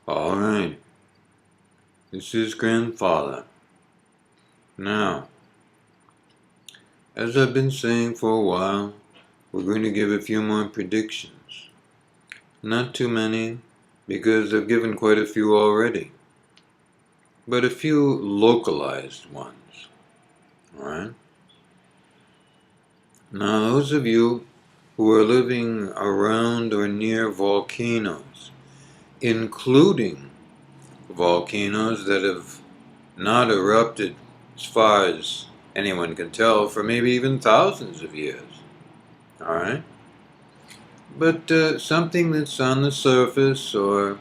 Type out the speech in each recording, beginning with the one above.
Alright, this is Grandfather. Now, as I've been saying for a while, we're going to give a few more predictions. Not too many, because I've given quite a few already. But a few localized ones. Alright? Now, those of you who are living around or near volcanoes, including volcanoes that have not erupted as far as anyone can tell for maybe even thousands of years. Alright? But something that's on the surface or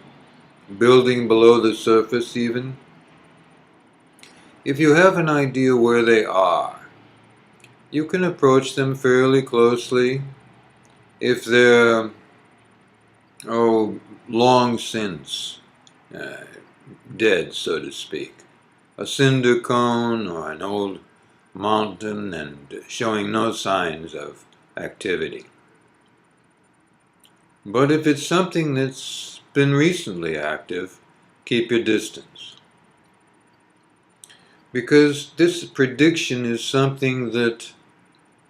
building below the surface even, if you have an idea where they are, you can approach them fairly closely. If they're, long since dead, so to speak. A cinder cone or an old mountain and showing no signs of activity. But if it's something that's been recently active, keep your distance. Because this prediction is something that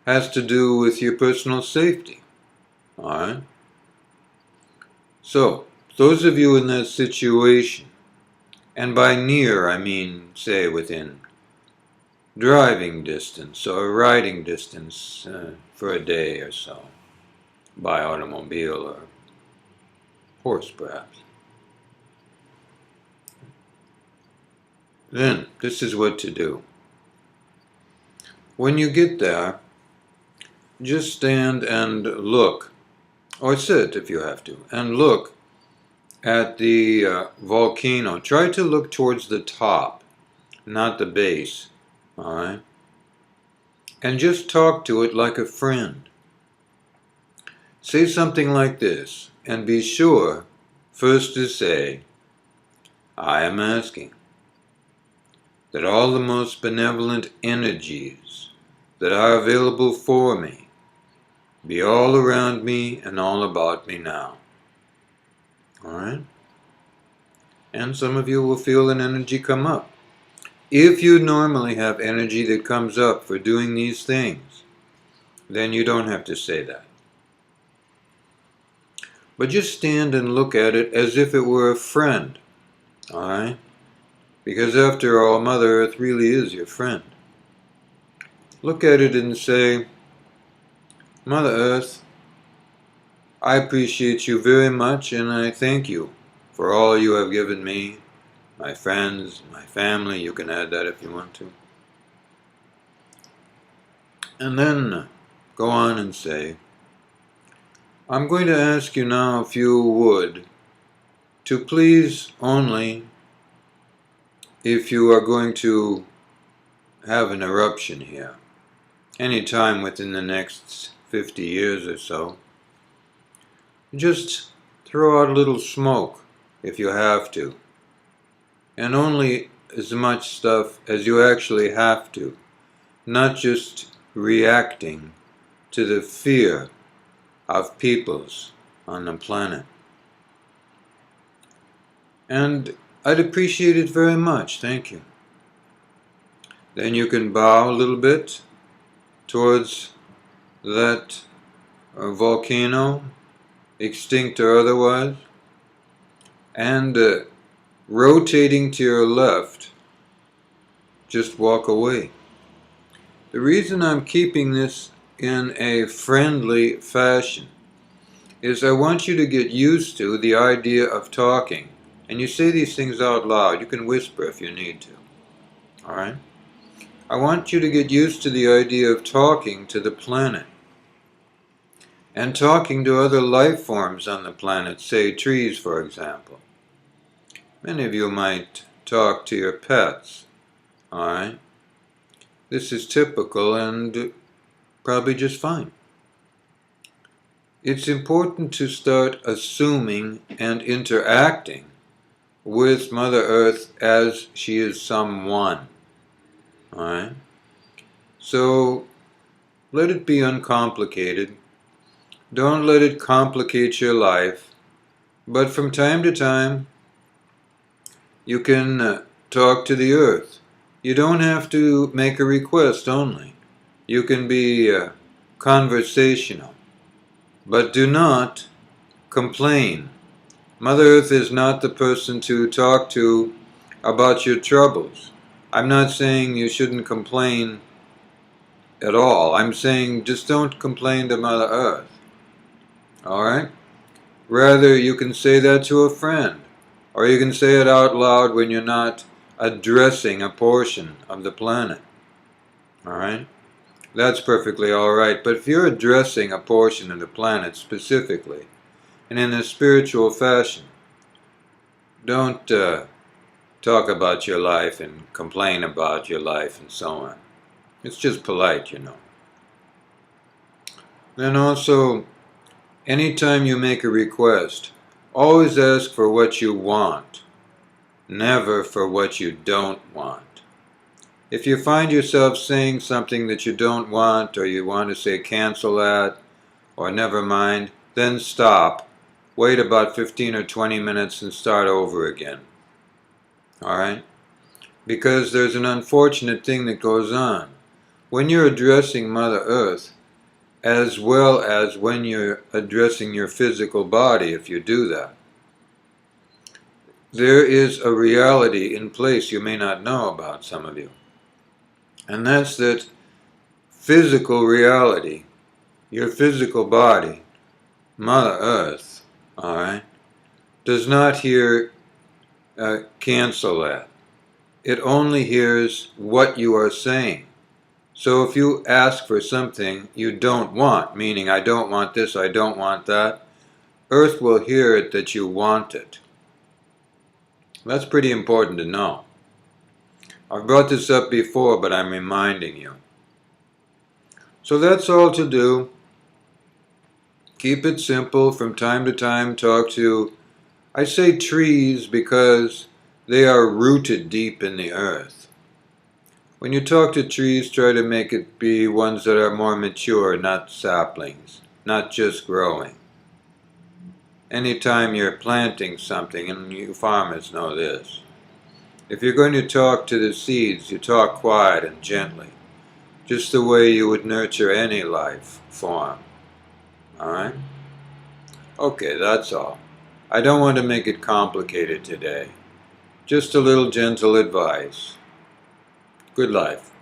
has to do with your personal safety. Alright? So, those of you in that situation, and by near I mean, say, within driving distance or riding distance for a day or so, by automobile or horse perhaps. Then, this is what to do. When you get there, just stand and look, or sit if you have to, and look at the volcano. Try to look towards the top, not the base, alright? And just talk to it like a friend. Say something like this, and be sure first to say, I am asking that all the most benevolent energies that are available for me be all around me and all about me now. Alright? And some of you will feel an energy come up. If you normally have energy that comes up for doing these things, then you don't have to say that. But just stand and look at it as if it were a friend. Alright? Because after all, Mother Earth really is your friend. Look at it and say, Mother Earth, I appreciate you very much and I thank you for all you have given me, my friends, my family. You can add that if you want to. And then go on and say, I'm going to ask you now, if you would, to please only, if you are going to have an eruption here, any time within the next 50 years or so, just throw out a little smoke if you have to, and only as much stuff as you actually have to, not just reacting to the fear of peoples on the planet. And I'd appreciate it very much, thank you. Then you can bow a little bit towards that volcano, extinct or otherwise, and rotating to your left, just walk away. The reason I'm keeping this in a friendly fashion is I want you to get used to the idea of talking. And you say these things out loud. You can whisper if you need to. Alright? I want you to get used to the idea of talking to the planet. And talking to other life forms on the planet, say trees for example. Many of you might talk to your pets. Alright? This is typical and probably just fine. It's important to start assuming and interacting with Mother Earth as she is someone. Alright? So, let it be uncomplicated. Don't let it complicate your life. But from time to time, You can talk to the earth. You don't have to make a request only. You can be conversational. But do not complain. Mother Earth is not the person to talk to about your troubles. I'm not saying you shouldn't complain at all. I'm saying just don't complain to Mother Earth. Alright? Rather, you can say that to a friend. Or you can say it out loud when you're not addressing a portion of the planet. Alright? That's perfectly alright. But if you're addressing a portion of the planet specifically, and in a spiritual fashion, don't talk about your life and complain about your life and so on. It's just polite, you know. Then also, anytime you make a request, always ask for what you want, never for what you don't want. If you find yourself saying something that you don't want, or you want to say cancel that, or never mind, then stop. Wait about 15 or 20 minutes and start over again. Alright? Because there's an unfortunate thing that goes on. When you're addressing Mother Earth, as well as when you're addressing your physical body, if you do that, there is a reality in place you may not know about, some of you. And that's that physical reality, your physical body, Mother Earth, alright, does not hear cancel that. It only hears what you are saying. So if you ask for something you don't want, meaning I don't want this, I don't want that, Earth will hear it that you want it. That's pretty important to know. I've brought this up before, but I'm reminding you. So that's all to do. Keep it simple. From time to time, talk to, I say trees because they are rooted deep in the earth. When you talk to trees, try to make it be ones that are more mature, not saplings, not just growing. Anytime you're planting something, and you farmers know this, if you're going to talk to the seeds, you talk quiet and gently, just the way you would nurture any life form. Alright? Okay, that's all. I don't want to make it complicated today. Just a little gentle advice. Good life.